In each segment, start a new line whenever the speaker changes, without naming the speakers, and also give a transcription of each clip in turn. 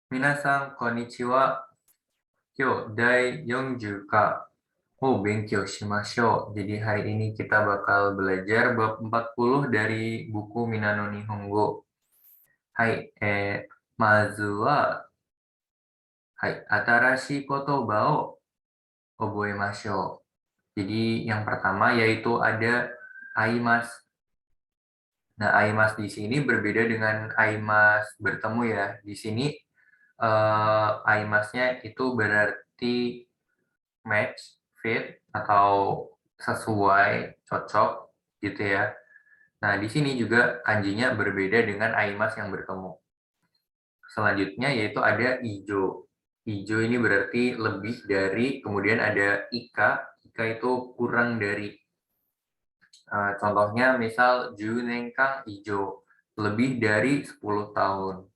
Minasan, konnichiwa. Kyo, dai 40 Oh, benkyou shimashou. Jadi hari ini kita bakal belajar bab 40 dari buku Minano Nihongo. Hai, mazu wa, hai, atarashi kotoba o oboemashou. Jadi yang pertama yaitu ada aimas. Nah, aimas di sini berbeda dengan aimas bertemu ya. Di sini aimasnya itu berarti match, fit, atau sesuai, cocok gitu ya. Nah, di sini juga kanjinya berbeda dengan aimas yang bertemu. Selanjutnya yaitu ada ijo. Ijo ini berarti lebih dari, kemudian ada ika. Ika itu kurang dari. Contohnya misal junenkan ijo, lebih dari 10 tahun.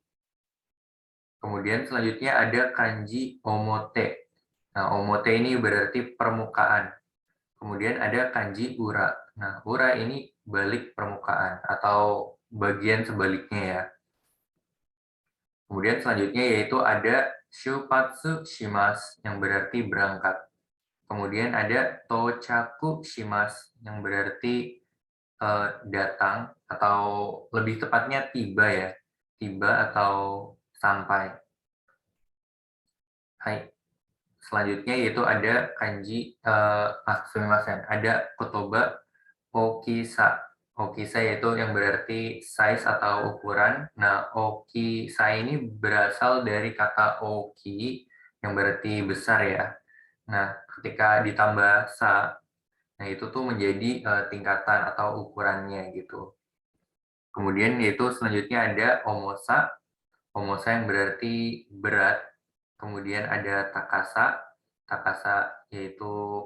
Kemudian selanjutnya ada kanji omote. Nah, omote ini berarti permukaan. Kemudian ada kanji ura. Nah, ura ini balik permukaan atau bagian sebaliknya ya. Kemudian selanjutnya yaitu ada shupatsu shimasu yang berarti berangkat. Kemudian ada tochaku shimasu yang berarti datang atau lebih tepatnya tiba ya. Tiba atau sampai. Hai. Selanjutnya yaitu ada kanji sumimasen, ada kotoba okisa. Okisa yaitu yang berarti size atau ukuran. Nah, okisa ini berasal dari kata oki yang berarti besar ya. Nah, ketika ditambah sa, nah itu tuh menjadi tingkatan atau ukurannya gitu. Kemudian yaitu selanjutnya ada omosa. Omosa yang berarti berat. Kemudian ada takasa. Takasa yaitu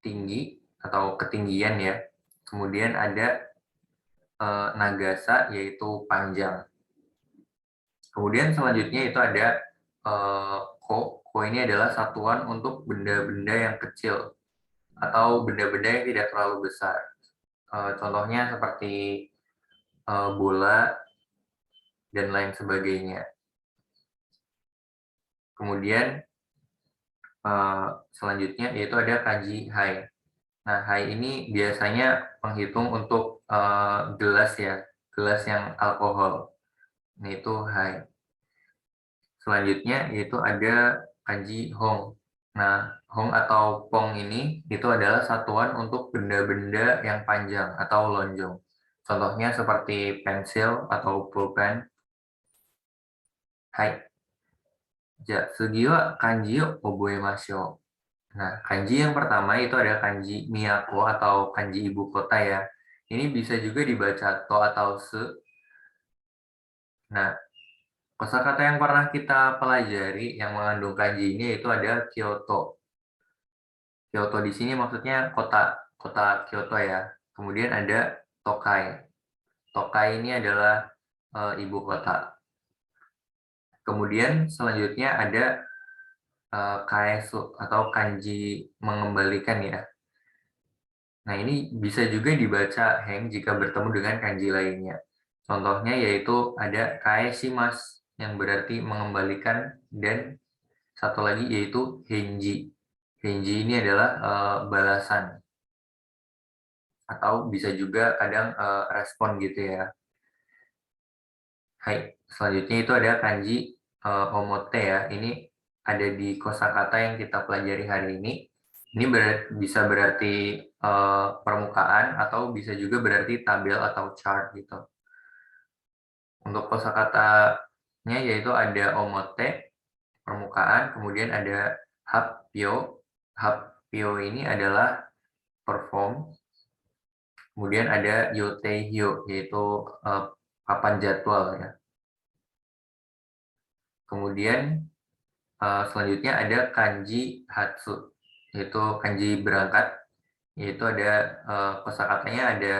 tinggi atau ketinggian ya. Kemudian ada nagasa yaitu panjang. Kemudian selanjutnya itu ada ko. Ko ini adalah satuan untuk benda-benda yang kecil atau benda-benda yang tidak terlalu besar. Contohnya seperti bola dan lain sebagainya. Kemudian selanjutnya yaitu ada kanji hai. Nah, hai ini biasanya menghitung untuk gelas ya, gelas yang alkohol. Nah, itu hai. Selanjutnya yaitu ada kanji hong. Nah, hong atau pong ini itu adalah satuan untuk benda-benda yang panjang atau lonjong. Contohnya seperti pensil atau pulpen. Hai. Ja, sugi wa kanji yo oboemashou. Nah, kanji yang pertama itu ada kanji miyako atau kanji ibu kota ya. Ini bisa juga dibaca to atau se. Nah, kosakata yang pernah kita pelajari yang mengandung kanji ini itu ada Kyoto. Kyoto di sini maksudnya kota, kota Kyoto ya. Kemudian ada Tokai. Tokai ini adalah ibu kota. Kemudian selanjutnya ada kaesu atau kanji mengembalikan ya. Nah, ini bisa juga dibaca heng jika bertemu dengan kanji lainnya. Contohnya yaitu ada kaeshimas yang berarti mengembalikan dan satu lagi yaitu henji. Henji ini adalah balasan atau bisa juga kadang respon gitu ya. Hai, selanjutnya itu ada kanji omote ya. Ini ada di kosakata yang kita pelajari hari ini. Ini bisa berarti permukaan atau bisa juga berarti tabel atau chart gitu. Untuk kosakatanya yaitu ada omote, permukaan, kemudian ada hapyo. Hapyo ini adalah perform. Kemudian ada yotehyo, yaitu papan jadwal ya. Kemudian selanjutnya ada kanji hatsu, yaitu kanji berangkat, yaitu ada kosakatanya ada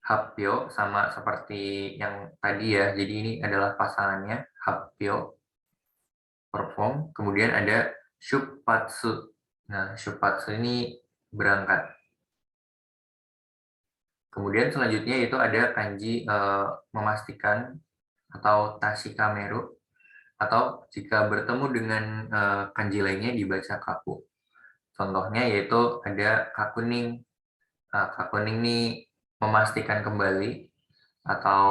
hapyo sama seperti yang tadi ya. Jadi ini adalah pasangannya hapyo perform. Kemudian ada shupatsu. Nah, shupatsu ini berangkat. Kemudian selanjutnya itu ada kanji memastikan atau tashikameru Atau jika bertemu dengan kanji lainnya dibaca kaku. Contohnya yaitu ada kakuning. Kakuning ini memastikan kembali atau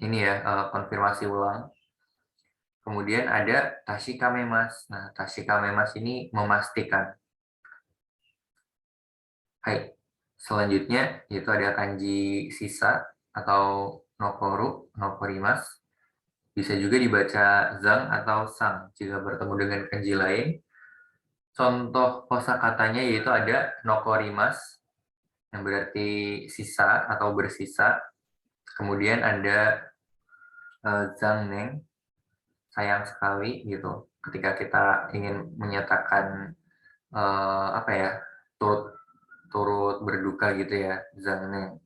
ini ya konfirmasi ulang. Kemudian ada tashikamemas. Nah, tashikamemas ini memastikan. Hai. Selanjutnya yaitu ada kanji sisa atau nokoru, nokorimas. Bisa juga dibaca zang atau sang jika bertemu dengan kanji lain. Contoh kosakatanya yaitu ada nokorimas yang berarti sisa atau bersisa. Kemudian ada zangneng, sayang sekali gitu. Ketika kita ingin menyatakan apa ya, turut berduka gitu ya, zangneng.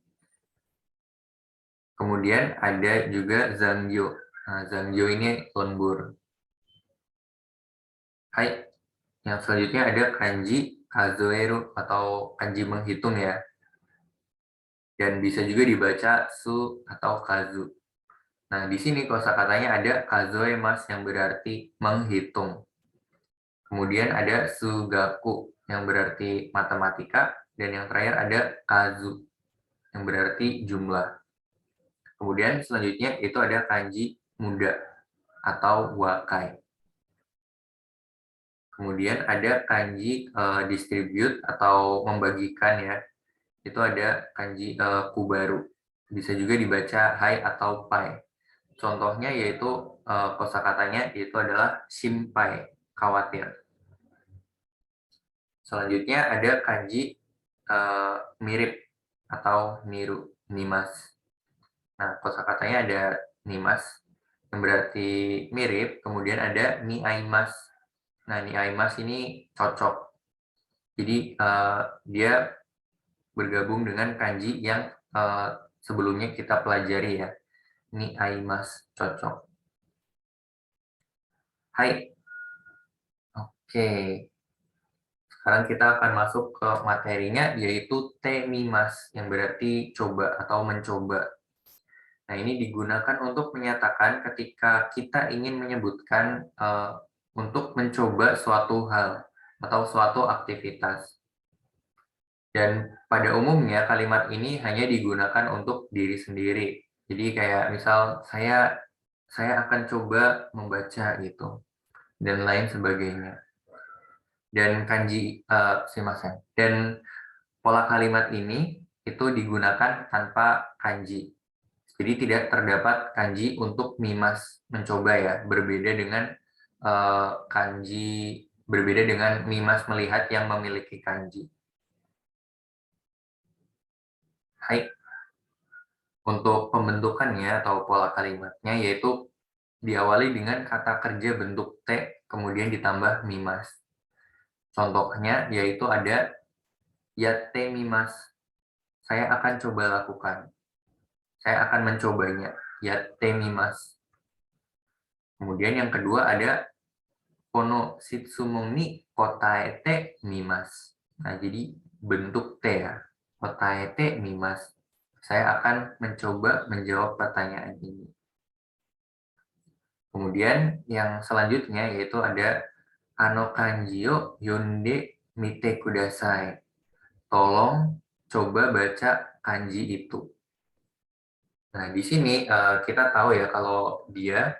Kemudian ada juga zangyo. Nah, zangyo ini lembur. Hai, yang selanjutnya ada kanji kazoeru atau kanji menghitung ya. Dan bisa juga dibaca su atau kazu. Nah, di sini kosakatanya ada kazoemas yang berarti menghitung. Kemudian ada sugaku yang berarti matematika. Dan yang terakhir ada kazu yang berarti jumlah. Kemudian selanjutnya itu ada kanji muda atau wakai. Kemudian ada kanji distribute atau membagikan ya. Itu ada kanji kubaru. Bisa juga dibaca hai atau pai. Contohnya yaitu kosakatanya itu adalah shimpai, khawatir. Selanjutnya ada kanji mirip atau niru, nimas. Nah, kosakatanya ada nimas yang berarti mirip, kemudian ada niaimas. Nah, niaimas ini cocok. Jadi dia bergabung dengan kanji yang sebelumnya kita pelajari ya. Niaimas cocok. Hai. Oke. Sekarang kita akan masuk ke materinya yaitu temimas yang berarti coba atau mencoba. Nah, ini digunakan untuk menyatakan ketika kita ingin menyebutkan untuk mencoba suatu hal atau suatu aktivitas. Dan pada umumnya kalimat ini hanya digunakan untuk diri sendiri. Jadi kayak misal saya akan coba membaca gitu dan lain sebagainya. Dan kanji dan pola kalimat ini itu digunakan tanpa kanji. Jadi tidak terdapat kanji untuk mimas mencoba ya, berbeda dengan mimas melihat yang memiliki kanji. Hai. Untuk pembentukannya atau pola kalimatnya yaitu diawali dengan kata kerja bentuk T kemudian ditambah mimas. Contohnya yaitu ada yatte mimas. Saya akan coba lakukan. Saya akan mencobanya. Yatte mimas. Kemudian yang kedua ada kono shitsumon ni kotaete mimas. Nah, jadi bentuk T ya. Kotaete mimas. Saya akan mencoba menjawab pertanyaan ini. Kemudian yang selanjutnya yaitu ada ano kanji yo yonde mite kudasai. Tolong coba baca kanji itu. Nah, di sini kita tahu ya kalau dia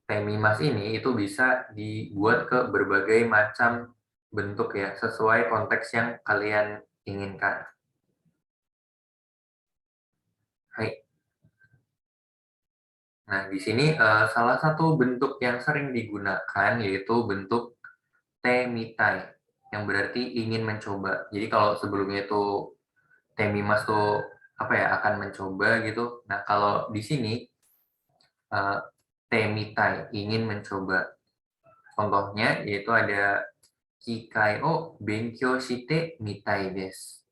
temimas ini itu bisa dibuat ke berbagai macam bentuk ya, sesuai konteks yang kalian inginkan. Hai. Nah, di sini salah satu bentuk yang sering digunakan yaitu bentuk temitai, yang berarti ingin mencoba. Jadi kalau sebelumnya itu temimas tuh apa ya, akan mencoba gitu. Nah, kalau di sini temitai, ingin mencoba. Contohnya yaitu ada kikai o benkyou shite mitai desu.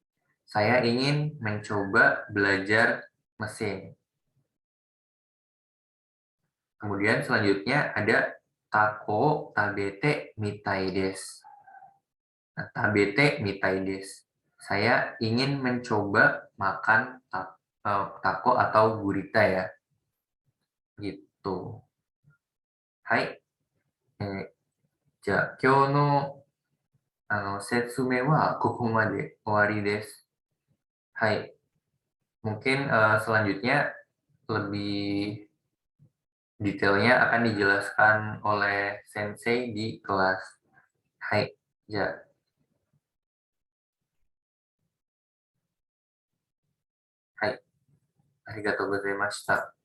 Saya ingin mencoba belajar mesin. Kemudian selanjutnya ada tako tabete mitai desu. Nah, tabete mitai desu. Saya ingin mencoba makan tako atau gurita ya. Gitu. はい。じゃあ、今日の説明はここまで終わりです。Hai, mungkin selanjutnya lebih detailnya akan dijelaskan oleh sensei di kelas. Hai, ya, hai, arigatou gozaimashita.